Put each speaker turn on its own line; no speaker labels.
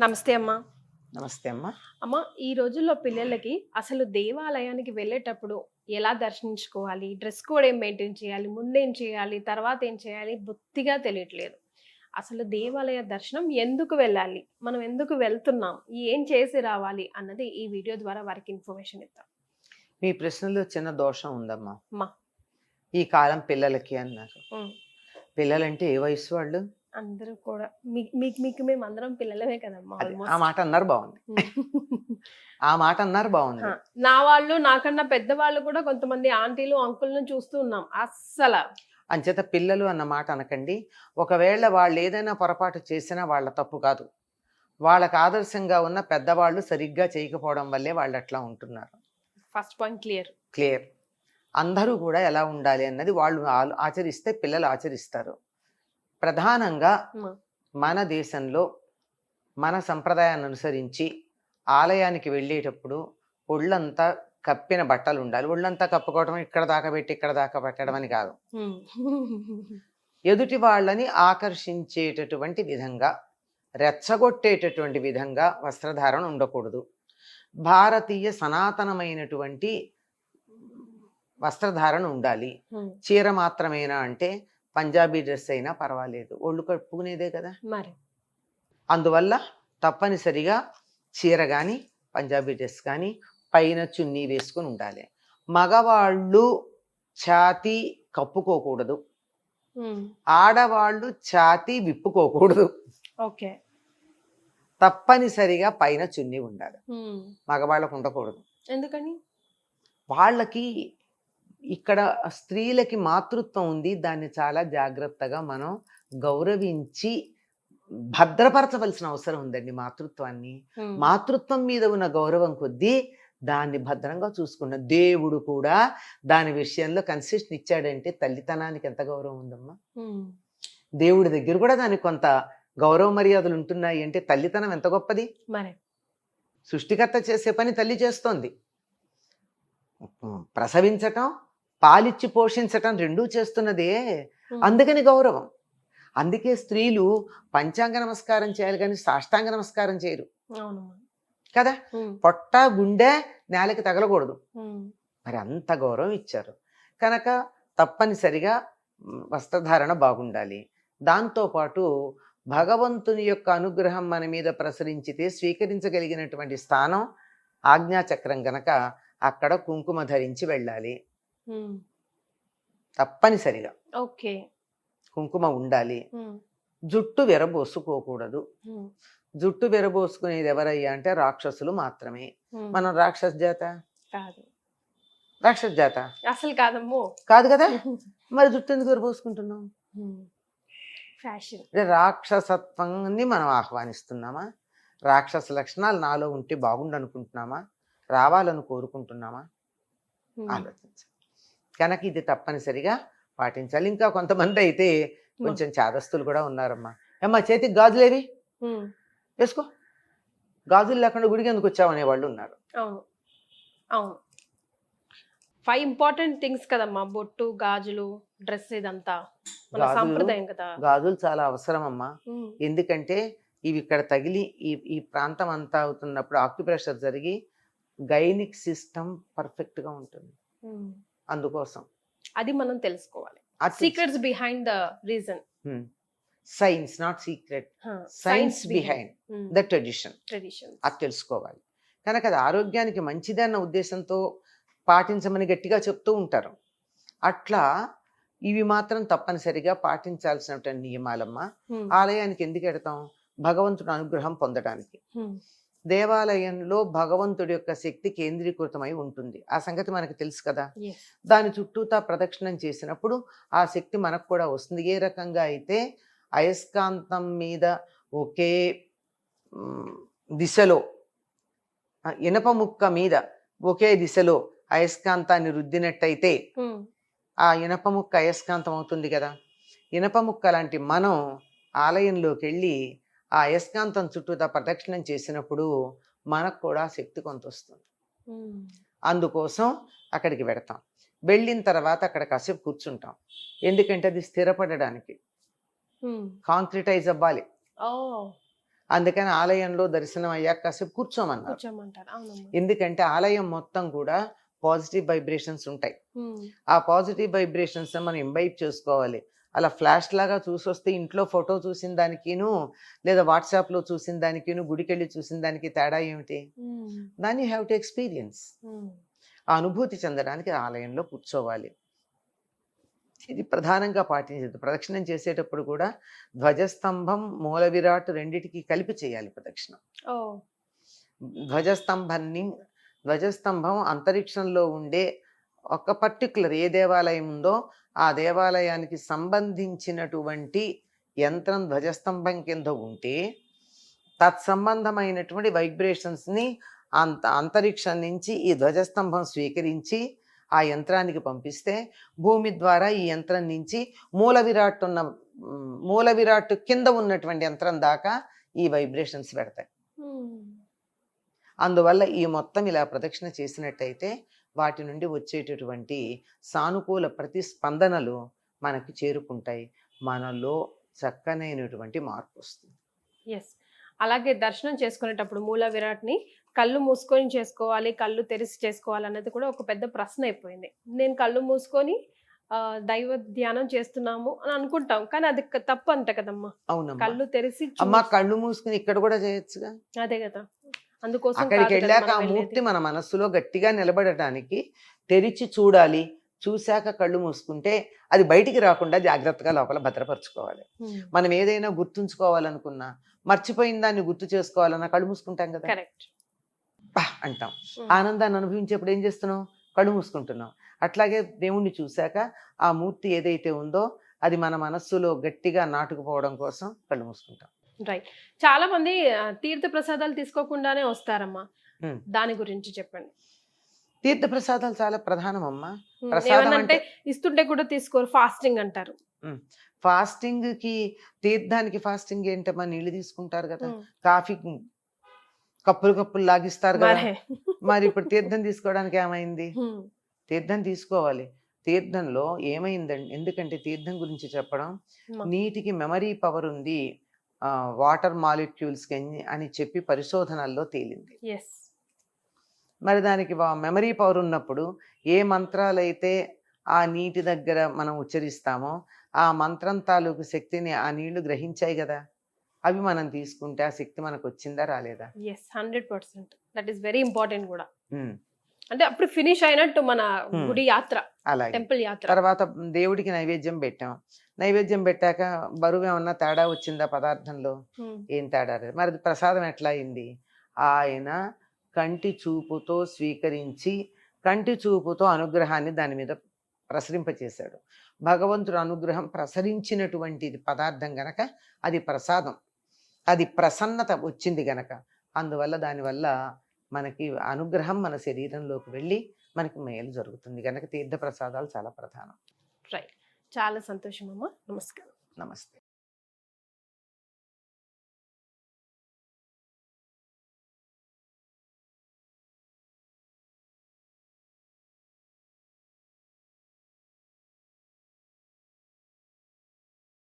నమస్తే అమ్మా.
నమస్తే అమ్మా.
అమ్మ, ఈ రోజుల్లో పిల్లలకి అసలు దేవాలయానికి వెళ్ళేటప్పుడు ఎలా దర్శించుకోవాలి? డ్రెస్ కోడ్ ఏం మెయింటైన్ చేయాలి? ముందేం చేయాలి? తర్వాత ఏం చేయాలి? బొత్తిగా తెలియట్లేదు. అసలు దేవాలయ దర్శనం ఎందుకు వెళ్ళాలి? మనం ఎందుకు వెళ్తున్నాం? ఏం చేసి రావాలి? అన్నది ఈ వీడియో ద్వారా వారికి ఇన్ఫర్మేషన్ ఇద్దాం.
మీ ప్రశ్నలో చిన్న దోషం ఉందమ్మా.
అమ్మా.
ఈ కాలం పిల్లలకి అన్నారు.
ఉమ్.
పిల్లలంటే ఏ వయసు వాళ్ళు?
అందరూ కూడా మీకు మేము అందరం పిల్లలమే కదమ్మా.
ఆ
ఆల్మోస్ట్
మాట అన్నారు బాగుంది. ఆ మాట అన్నారు బాగుంది.
నా వాళ్ళు నాకన్నా పెద్దవాళ్ళు కూడా కొంతమంది ఆంటీలు అంకుల్ని చూస్తూ ఉన్నాం. అస్సలు
అంచేత పిల్లలు అన్న మాట అనకండి. ఒకవేళ వాళ్ళు ఏదైనా పొరపాటు చేసినా వాళ్ళ తప్పు కాదు. వాళ్ళకు ఆదర్శంగా ఉన్న పెద్దవాళ్ళు సరిగ్గా చేయకపోవడం వల్లే వాళ్ళు అట్లా ఉంటున్నారు.
First point
clear. అందరూ కూడా ఎలా ఉండాలి అన్నది వాళ్ళు ఆచరిస్తే పిల్లలు ఆచరిస్తారు. ప్రధానంగా మన దేశంలో మన సంప్రదాయాన్ని అనుసరించి ఆలయానికి వెళ్ళేటప్పుడు ఒళ్ళంతా కప్పిన బట్టలు ఉండాలి. ఒళ్ళంతా కప్పుకోవడం ఇక్కడ దాకా పెట్టి ఇక్కడ దాకా పెట్టడం అని కాదు. ఎదుటి వాళ్ళని ఆకర్షించేటటువంటి విధంగా, రెచ్చగొట్టేటటువంటి విధంగా వస్త్రధారణ ఉండకూడదు. భారతీయ సనాతనమైనటువంటి వస్త్రధారణ ఉండాలి. చీర మాత్రమేనా అంటే పంజాబీ డ్రెస్ అయినా పర్వాలేదు, ఒళ్ళు కప్పుకునేదే కదా
మరి.
అందువల్ల తప్పనిసరిగా చీర కానీ పంజాబీ డ్రెస్ కానీ పైన చున్నీ వేసుకుని ఉండాలి. మగవాళ్ళు ఛాతీ కప్పుకోకూడదు, ఆడవాళ్ళు ఛాతీ విప్పుకోకూడదు.
ఓకే.
తప్పనిసరిగా పైన చున్నీ ఉండాలి. మగవాళ్ళకు ఉండకూడదు.
ఎందుకని?
వాళ్ళకి ఇక్కడ స్త్రీలకి మాతృత్వం ఉంది. దాన్ని చాలా జాగ్రత్తగా మనం గౌరవించి భద్రపరచవలసిన అవసరం ఉందండి. మాతృత్వం మీద ఉన్న గౌరవం కొద్దీ దాన్ని భద్రంగా చూసుకున్న దేవుడు కూడా దాని విషయంలో కన్సెషన్ ఇచ్చాడంటే తల్లితనానికి ఎంత గౌరవం ఉందమ్మా. దేవుడి దగ్గర కూడా దానికి కొంత గౌరవ మర్యాదలు ఉంటున్నాయి అంటే తల్లితనం ఎంత గొప్పది.
మరి
సృష్టికర్త చేసే పని తల్లి చేస్తోంది. ప్రసవించటం, పాలిచ్చి పోషించటం రెండూ చేస్తున్నదే. అందుకని గౌరవం. అందుకే స్త్రీలు పంచాంగ నమస్కారం చేయాలి కానీ సాష్టాంగ నమస్కారం చేయరు కదా. పొట్ట గుండె నేలకి తగలకూడదు. మరి అంత గౌరవం ఇచ్చారు కనుక తప్పనిసరిగా వస్త్రధారణ బాగుండాలి. దాంతోపాటు భగవంతుని యొక్క అనుగ్రహం మన మీద ప్రసరించితే స్వీకరించగలిగినటువంటి స్థానం ఆజ్ఞాచక్రం గనక అక్కడ కుంకుమ ధరించి వెళ్ళాలి. తప్పనిసరిగా
ఓకే,
కుంకుమ ఉండాలి. జుట్టు విరబోసుకోకూడదు. జుట్టు విరబోసుకునేది ఎవరయ్యా అంటే రాక్షసులు మాత్రమే. మనం రాక్షస జాత
కాదు.
రాక్షస జాత
అసలు కాదమ్మో.
కాదు కదా. మరి జుట్టు ఎందుకు విరబోసుకుంటున్నాం?
ఫ్యాషన్.
రాక్షసత్వాన్ని మనం ఆహ్వానిస్తున్నామా? రాక్షస లక్షణాలు నాలో ఉంటే బాగుండు అనుకుంటున్నామా? రావాలని కోరుకుంటున్నామా? ఆలోచించాలి. కనుక ఇది తప్పనిసరిగా పాటించాలి. ఇంకా కొంతమంది అయితే కొంచెం చాదస్తులు కూడా ఉన్నారమ్మా. ఏమ్మా చేతికి గాజులేవి వేసుకో, గాజులు లేకుండా గుడికి ఎందుకు వచ్చావు అనేవాళ్ళు ఉన్నారు.
అవును అవును. 5 ఇంపార్టెంట్ థింగ్స్ కదమ్మా, బొట్టు, గాజులు, డ్రెస్, ఇదంతా మన సంప్రదాయం కదా.
గాజులు చాలా అవసరం అమ్మా. ఎందుకంటే ఇవి ఇక్కడ తగిలి ఈ ప్రాంతం అంతా అవుతున్నప్పుడు ఆక్యుప్రెషర్ జరిగి గైనిక్ సిస్టమ్ పర్ఫెక్ట్ గా ఉంటుంది. అందుకోసం
అది మనం తెలుసుకోవాలి. Secrets behind the reason.
Science not secret, science behind the tradition. అది తెలుసుకోవాలి. కనుక అది ఆరోగ్యానికి మంచిదన్న ఉద్దేశంతో పాటించమని గట్టిగా చెప్తూ ఉంటారు. అట్లా ఇవి మాత్రం తప్పనిసరిగా పాటించాల్సినటువంటి నియమాలమ్మా. ఆలయానికి ఎందుకు వెడతాం? భగవంతుడి అనుగ్రహం పొందడానికి. దేవాలయంలో భగవంతుడి యొక్క శక్తి కేంద్రీకృతమై ఉంటుంది. ఆ సంగతి మనకు తెలుసు కదా. దాని చుట్టూతా ప్రదక్షిణం చేసినప్పుడు ఆ శక్తి మనకు కూడా వస్తుంది. ఏ రకంగా అయితే అయస్కాంతం మీద ఒకే దిశలో, ఇనప ముక్క మీద ఒకే దిశలో అయస్కాంతాన్ని రుద్దినట్టయితే ఆ ఇనప ముక్క అయస్కాంతం అవుతుంది కదా. ఇనప ముక్క లాంటి మనం ఆలయంలోకి వెళ్ళి ఆ అయస్కాంతం చుట్టూతా ప్రదక్షిణం చేసినప్పుడు మనకు కూడా శక్తి కొంత వస్తుంది. అందుకోసం అక్కడికి వెడతాం. వెళ్ళిన తర్వాత అక్కడ కాసేపు కూర్చుంటాం. ఎందుకంటే అది స్థిరపడడానికి, కాంక్రిటైజ్ అవ్వాలి. అందుకని ఆలయంలో దర్శనం అయ్యాక కాసేపు కూర్చోమన్నారు.
కూర్చోమంటారు. అవునమ్మా.
ఎందుకంటే ఆలయం మొత్తం కూడా పాజిటివ్ వైబ్రేషన్స్ ఉంటాయి. ఆ పాజిటివ్ వైబ్రేషన్స్ మనం ఇంబైబ్ చేసుకోవాలి. అలా ఫ్లాష్ లాగా చూసొస్తే ఇంట్లో ఫోటో చూసిన దానికిను లేదా వాట్సాప్లో చూసిన దానికిను గుడికెళ్ళి చూసిన దానికి తేడా ఏమిటి? దాన్ని హ్యావ్ టు ఎక్స్పీరియన్స్. ఆ అనుభూతి చెందడానికి ఆలయంలో కూర్చోవాలి. ఇది ప్రధానంగా పాటించేది. ప్రదక్షిణం చేసేటప్పుడు కూడా ధ్వజస్తంభం, మూల విరాట్ రెండిటికి కలిపి చేయాలి ప్రదక్షిణం. ధ్వజస్తంభం అంతరిక్షంలో ఉండే ఒక పర్టికులర్ ఏ దేవాలయం ఉందో ఆ దేవాలయానికి సంబంధించినటువంటి యంత్రం ధ్వజస్తంభం కింద ఉంటే తత్సంబంధమైనటువంటి వైబ్రేషన్స్ని అంతరిక్షం నుంచి ఈ ధ్వజస్తంభం స్వీకరించి ఆ యంత్రానికి పంపిస్తే భూమి ద్వారా ఈ యంత్రం నుంచి మూల విరాట్ కింద ఉన్నటువంటి యంత్రం దాకా ఈ వైబ్రేషన్స్ పెడతాయి. అందువల్ల ఈ మొత్తం ఇలా ప్రదక్షిణ చేసినట్టయితే వాటి నుండి వచ్చేటటువంటి సానుకూల ప్రతిస్పందనలు మనకి చేరుకుంటాయి. మనలో చక్కనైనటువంటి మార్పు వస్తుంది.
ఎస్. అలాగే దర్శనం చేసుకునేటప్పుడు మూల విరాట్ని కళ్ళు మూసుకొని చేసుకోవాలి, కళ్ళు తెరిచి చేసుకోవాలి అన్నది కూడా ఒక పెద్ద ప్రశ్న అయిపోయింది. నేను కళ్ళు మూసుకొని దైవ ధ్యానం చేస్తున్నాము అని అనుకుంటాం, కానీ అది తప్పు అంట కదమ్మా.
అవునమ్మా.
కళ్ళు తెరిచి
అమ్మా కళ్ళు మూసుకుని ఇక్కడ కూడా చేయొచ్చుగా.
అదే కదా, అందుకోసం
అక్కడికి వెళ్ళాక ఆ మూర్తి మన మనస్సులో గట్టిగా నిలబడటానికి తెరిచి చూడాలి. చూశాక కళ్ళు మూసుకుంటే అది బయటికి రాకుండా జాగ్రత్తగా లోపల భద్రపరచుకోవాలి. మనం ఏదైనా గుర్తుంచుకోవాలనుకున్నా, మర్చిపోయిన దాన్ని గుర్తు చేసుకోవాలన్నా కళ్ళు మూసుకుంటాం కదా.
కరెక్ట్
అంటాం. ఆనందాన్ని అనుభవించేప్పుడు ఏం చేస్తున్నాం? కళ్ళు మూసుకుంటున్నాం. అట్లాగే దేవుణ్ణి చూశాక ఆ మూర్తి ఏదైతే ఉందో అది మన మనస్సులో గట్టిగా నాటుకుపోవడం కోసం కళ్ళు మూసుకుంటాం.
రైట్. చాలా మంది తీర్థ ప్రసాదాలు తీసుకోకుండానే వస్తారమ్మా, దాని గురించి చెప్పండి.
తీర్థ ప్రసాదాలు చాలా ప్రధానం అమ్మా.
ప్రసాదం అంటే ఇస్తుంటే కూడా తీసుకోరు, ఫాస్టింగ్ అంటారు.
ఫాస్టింగ్ కి తీర్థానికి ఫాస్టింగ్ ఏంటమ్మా? నీళ్లు తీసుకుంటారు కదా, కాఫీ కప్పులు లాగిస్తారు కదా. మరి ఇప్పుడు తీర్థం తీసుకోవడానికి ఏమైంది? తీర్థం తీసుకోవాలి. తీర్థంలో ఏమైందండి? ఎందుకంటే తీర్థం గురించి చెప్పడం, నీటికి మెమరీ పవర్ ఉంది వాటర్ మాలిక్యూల్స్ అని చెప్పి పరిశోధనల్లో తేలింది. మరి దానికి మెమరీ పవర్ ఉన్నప్పుడు ఏ మంత్రాలైతే ఆ నీటి దగ్గర మనం ఉచ్చరిస్తామో ఆ మంత్రం తాలూకు శక్తిని ఆ నీళ్లు గ్రహించాయి కదా, అవి మనం తీసుకుంటే ఆ శక్తి మనకు వచ్చిందా రాలేదా?
100%. దట్ ఈస్ వెరీ ఇంపార్టెంట్ కూడా. అంటే అప్పుడు ఫినిష్ అయినట్టు మన గుడి యాత్ర, టెంపుల్ యాత్ర.
తర్వాత దేవుడికి నైవేద్యం పెట్టాం. నైవేద్యం పెట్టాక బరువు ఏమన్నా తేడా వచ్చిందా పదార్థంలో? ఏం తేడా లేదు. మరి ప్రసాదం ఎట్లా అయింది? ఆయన కంటి చూపుతో స్వీకరించి కంటి చూపుతో అనుగ్రహాన్ని దాని మీద ప్రసరింపచేశాడు. భగవంతుడు అనుగ్రహం ప్రసరించినటువంటి పదార్థం గనక అది ప్రసాదం, అది ప్రసన్నత వచ్చింది గనక, అందువల్ల దానివల్ల మనకి అనుగ్రహం మన శరీరంలోకి వెళ్ళి మనకి మేలు జరుగుతుంది కనుక తీర్థ ప్రసాదాలు చాలా ప్రధానం.
రైట్. చాలా సంతోషం అమ్మా. నమస్కారం.
నమస్తే.